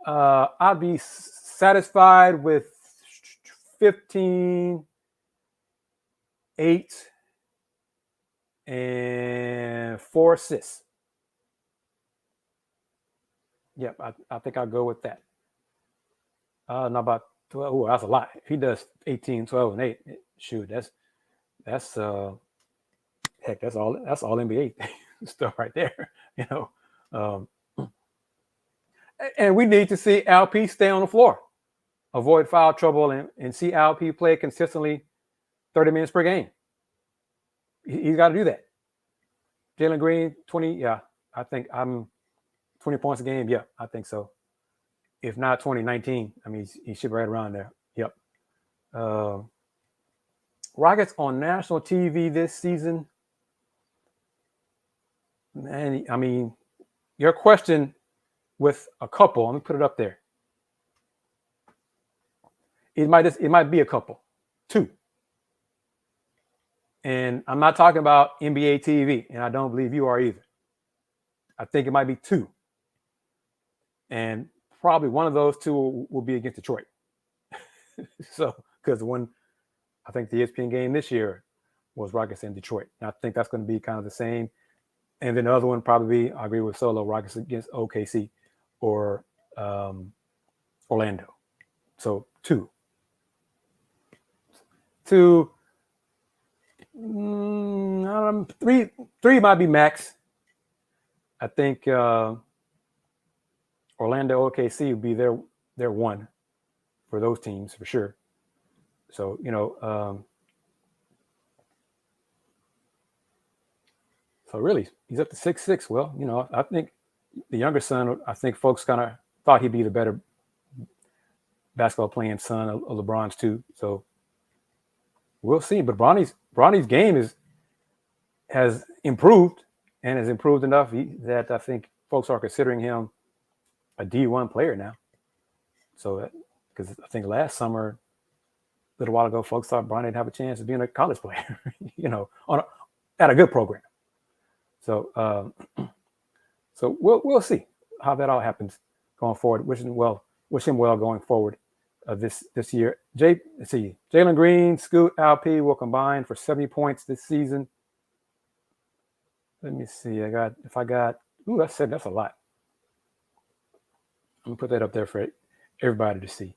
I'd be satisfied with 15, 8, and 4 assists. Yep, I think I'll go with that. Not about 12. Oh, that's a lot. If he does 18, 12, and 8, shoot, that's heck, that's all NBA stuff right there. And we need to see LP stay on the floor, avoid foul trouble, and see LP play consistently 30 minutes per game. He's got to do that. Jalen Green, 20, yeah, I think I'm 20 points a game. Yeah, I think so. If not 20, 19, I mean, he should be right around there. Yep. Rockets on national TV this season. Man, I mean, your question with a couple, let me put it up there. It might be a couple, 2. And I'm not talking about NBA TV, and I don't believe you are either. I think it might be 2. And probably one of those 2 will be against Detroit. So, because the one, I think the ESPN game this year was Rockets in Detroit. And I think that's going to be kind of the same. And then the other one probably, I agree with Solo, Rockets against OKC or Orlando. So 2. 2. 3 might be max. I think Orlando OKC would be their 1 for those teams for sure. So so really he's up to 6'6". Well, I think the younger son, I think folks kind of thought he'd be the better basketball playing son of LeBron's too. So we'll see. But Bronny's game has improved and has improved enough that I think folks are considering him a D1 player now. So because I think last summer, a little while ago, folks thought Bronny didn't have a chance of being a college player, at a good program. So so we'll see how that all happens going forward. Wish him well going forward this year. Let's see. Jalen Green, Scoot, LP will combine for 70 points this season. Let me see. That's a lot. I'm gonna put that up there for everybody to see.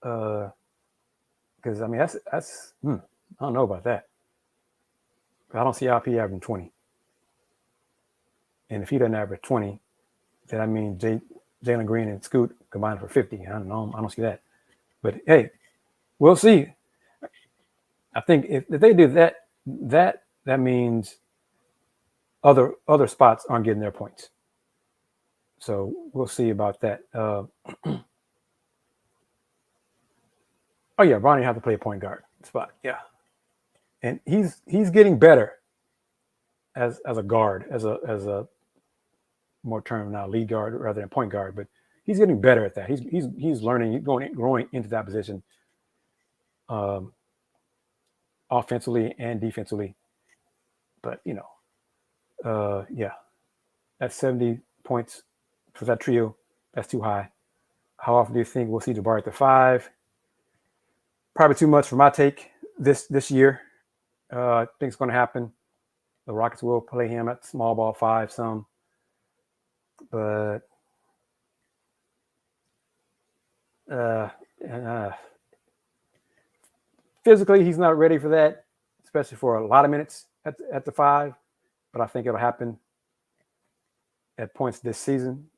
Because I mean that's I don't know about that. I don't see LP averaging 20. And if he doesn't average 20, then I mean Jalen Green and Scoot combined for 50. I don't know. I don't see that. But hey, we'll see. I think if they do that means other spots aren't getting their points. So we'll see about that. Oh yeah, Ronnie have to play a point guard spot. Yeah, and he's getting better as a guard, as a more term now lead guard rather than point guard, but he's getting better at that. He's learning, he's growing into that position, offensively and defensively. But yeah, that's 70 points for that trio. That's too high. How often do you think we'll see Jabari at the 5? Probably too much for my take this year. I think it's going to happen. The Rockets will play him at small ball 5 some, but physically he's not ready for that, especially for a lot of minutes at the 5. But I think it'll happen at points this season.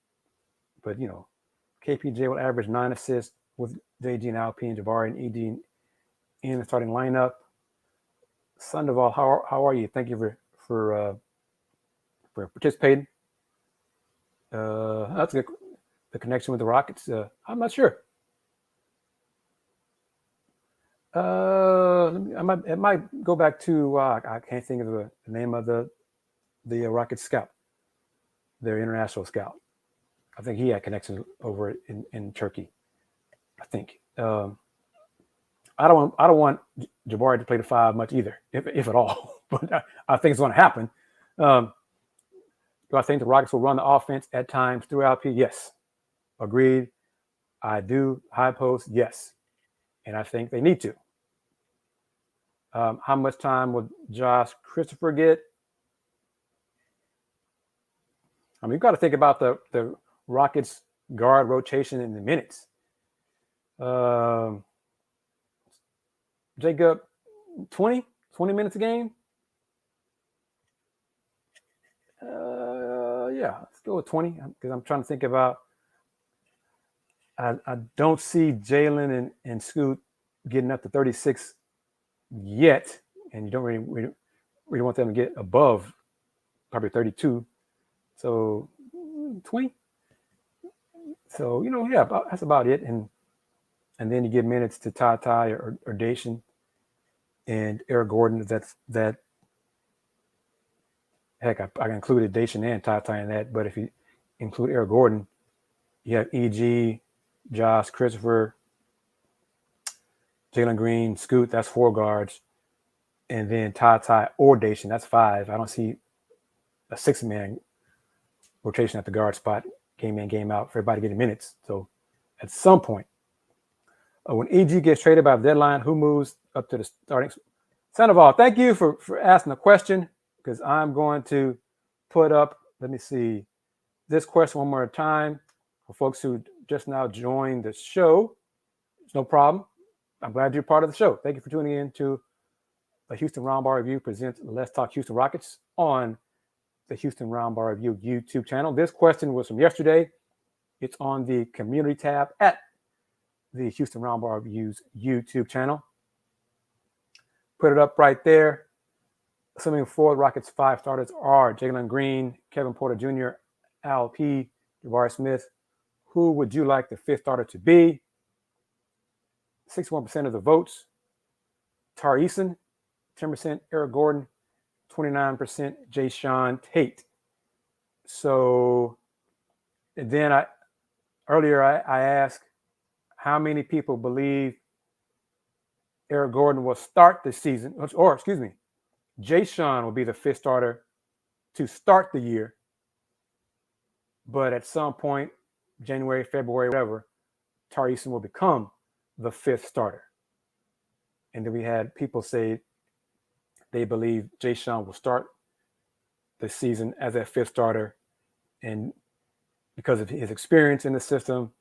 But KPJ will average 9 assists with JG and Alp and Jabari and ED in the starting lineup. Sandoval, how are you? Thank you for participating. That's good. The connection with the Rockets. I'm not sure. It might go back to I can't think of the name of the Rockets scout, their international scout. I think he had connections over in Turkey. I think. I don't want Jabari to play the 5 much either, if at all. But I think it's going to happen. Do I think the Rockets will run the offense at times throughout P? Yes. Agreed. I do. High post, yes. And I think they need to. How much time will Josh Christopher get? I mean, you've got to think about the Rockets guard rotation in the minutes. Jacob, 20 minutes a game? Yeah, let's go with 20 because I'm trying to think about. I don't see Jalen and Scoot getting up to 36 yet, and you don't really want them to get above probably 32. So 20. So yeah, that's about it. And then you give minutes to Ty or Dacian and Eric Gordon. That. Heck, I included Dacian and Ty in that. But if you include Eric Gordon, you have EG, Josh Christopher, Jalen Green, Scoot. That's 4 guards, and then Ty or Dacian. That's 5. I don't see a 6-man rotation at the guard spot, game in, game out, for everybody getting minutes. So at some point, when EG gets traded by the deadline, who moves up to the starting? Sandoval, thank you for asking the question, because I'm going to put up, let me see, this question one more time for folks who just now joined the show. It's no problem. I'm glad you're part of the show. Thank you for tuning in to the Houston Roundball Review presents Let's Talk Houston Rockets on the Houston Roundball Review YouTube channel. This question was from yesterday. It's on the community tab at the Houston Roundball Review's YouTube channel. Put it up right there. Assuming 4 Rockets 5 starters are Jalen Green, Kevin Porter Jr., Al P., Jabari Smith. Who would you like the 5th starter to be? 61% of the votes. Tari Eason, 10% Eric Gordon, 29% Jayshawn Tate. So, and then I asked how many people believe Eric Gordon will start the season, or excuse me, Jayshawn will be the 5th starter to start the year. But at some point, January, February, whatever, Tari Eason will become the 5th starter. And then we had people say they believe Jayshawn will start the season as that 5th starter, and because of his experience in the system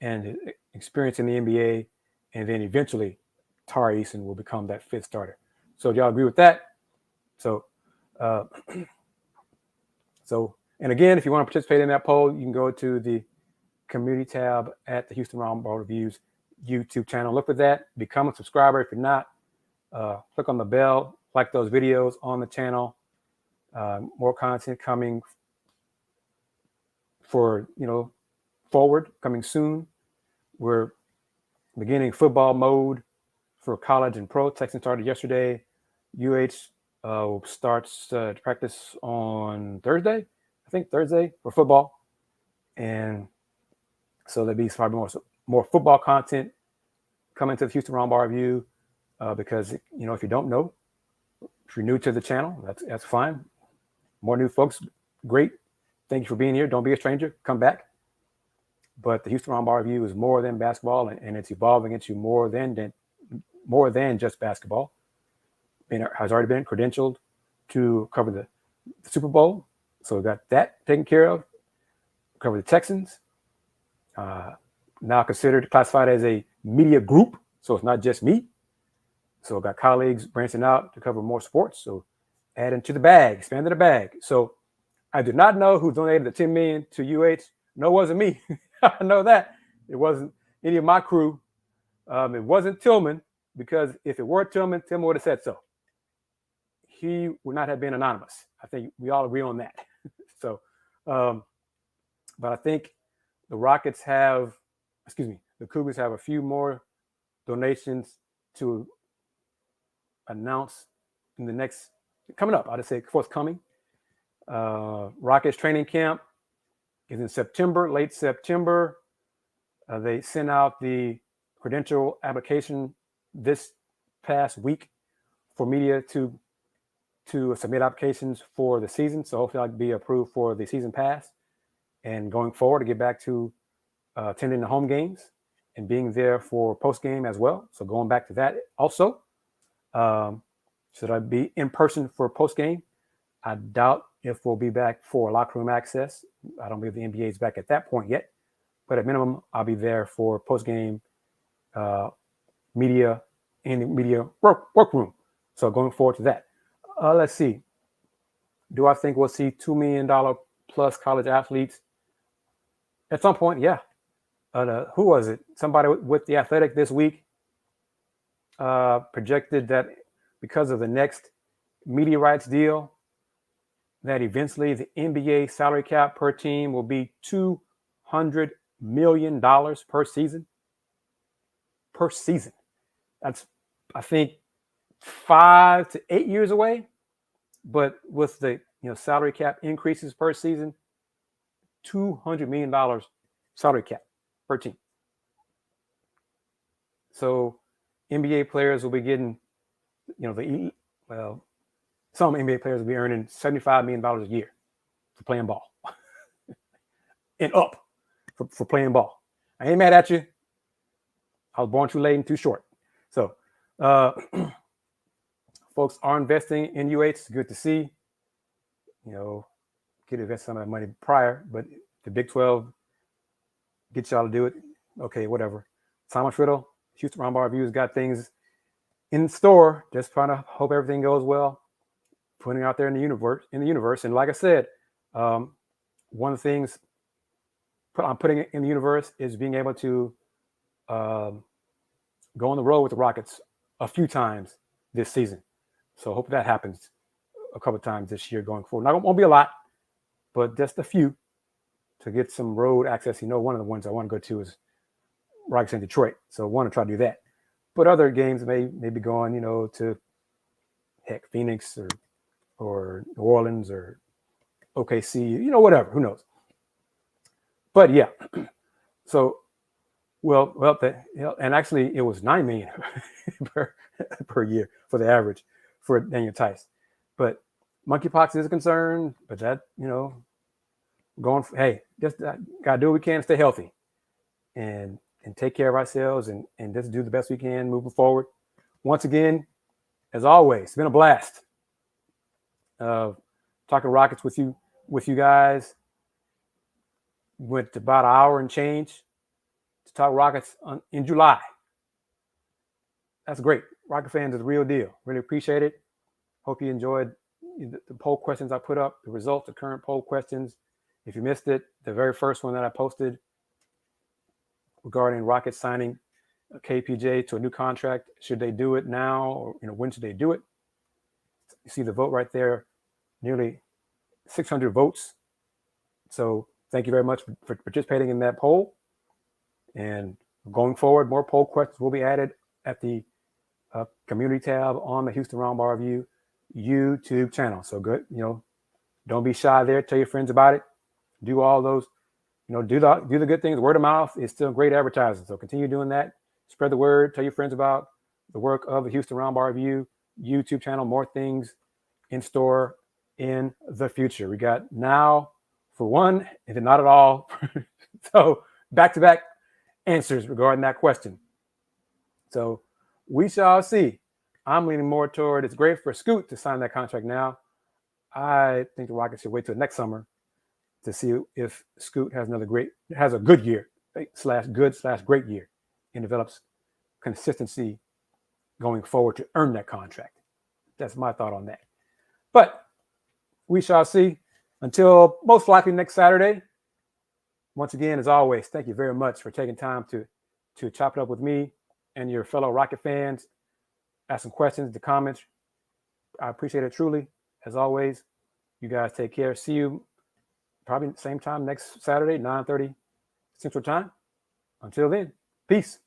and his experience in the NBA, and then eventually Tari Eason will become that 5th starter. So do y'all agree with that? So, and again, if you want to participate in that poll, you can go to the community tab at the Houston Roundball Reviews YouTube channel. Look for that. Become a subscriber if you're not. Click on the bell, like those videos on the channel. More content coming for, forward, coming soon. We're beginning football mode for college and pro. Texans started yesterday. Starts practice on Thursday, I think Thursday, for football. And so there'll be probably more football content coming to the Houston Roundball Review because, if you don't know, if you're new to the channel, that's fine. More new folks, great. Thank you for being here. Don't be a stranger. Come back. But the Houston Roundball Review is more than basketball, and it's evolving into more than just basketball. It has already been credentialed to cover the Super Bowl, so we got that taken care of. Cover the Texans. Now considered classified as a media group, so it's not just me. So I've got colleagues branching out to cover more sports. So adding to the bag, expanded the bag. So I do not know who donated the $10 million to UH. No, it wasn't me. I know that. It wasn't any of my crew. It wasn't Tillman, because if it were Tillman would have said so. He would not have been anonymous. I think we all agree on that. So, but I think the Cougars have a few more donations to announce in the next, coming up, I'd say forthcoming. Rockets training camp is in September, late September. They sent out the credential application this past week for media to submit applications for the season. So hopefully I'll be approved for the season pass, and going forward to get back to attending the home games and being there for post game as well. So going back to that also. Should I be in person for post game? I doubt if we'll be back for locker room access. I don't believe the NBA is back at that point yet, but at minimum, I'll be there for post game media in the media workroom. So going forward to that. Let's see. Do I think we'll see $2 million plus college athletes at some point? Yeah. Who was it? Somebody with The Athletic this week projected that because of the next media rights deal, that eventually the NBA salary cap per team will be $200 million per season. Per season. That's, I think, 5 to 8 years away. But with the salary cap increases per season, $200 million salary cap per team. So NBA players will be getting, some NBA players will be earning $75 million a year for playing ball. And up for playing ball. I ain't mad at you. I was born too late and too short. So folks are investing in UH. It's good to see. Could invest some of that money prior, but the Big 12 gets y'all to do it. Okay, whatever. Simon Schruter, Houston Roundball Review has got things in store. Just trying to hope everything goes well. Putting it out there in the universe. And like I said, one of the things I'm putting it in the universe is being able to go on the road with the Rockets a few times this season. So I hope that happens a couple of times this year going forward. Not won't be a lot, but just a few to get some road access. One of the ones I want to go to is Rockets in Detroit. So I want to try to do that. But other games may be going, to Phoenix or New Orleans or OKC, whatever. Who knows? But yeah. So and actually it was $9 million per year for the average for Daniel Tice. But monkeypox is a concern, but that, just gotta do what we can to stay healthy and take care of ourselves and just do the best we can moving forward. Once again, as always, it's been a blast talking Rockets with you guys. Went about an hour and change to talk Rockets in July. That's great. Rocket fans is the real deal. Really appreciate it. Hope you enjoyed the poll questions I put up, the results, the current poll questions. If you missed it, the very first one that I posted regarding Rockets signing KPJ to a new contract. Should they do it now, or when should they do it? You see the vote right there, nearly 600 votes. So thank you very much for participating in that poll. And going forward, more poll questions will be added at the community tab on the Houston Roundball Review YouTube channel. So good, don't be shy there. Tell your friends about it. Do all those, do the good things. Word of mouth is still great advertising. So continue doing that. Spread the word. Tell your friends about the work of the Houston Roundball Review YouTube channel. More things in store in the future. We got now for one and then not at all. So back-to-back answers regarding that question. So we shall see. I'm leaning more toward it's great for Scoot to sign that contract now. I think the Rockets should wait till next summer to see if Scoot has a good year /great year and develops consistency going forward to earn that contract. That's my thought on that. But we shall see. Until most likely next Saturday. Once again, as always, thank you very much for taking time to chop it up with me and your fellow Rocket fans. Ask some questions, the comments. I appreciate it truly. As always, you guys take care. See you probably same time next Saturday, 9:30 Central Time. Until then, peace.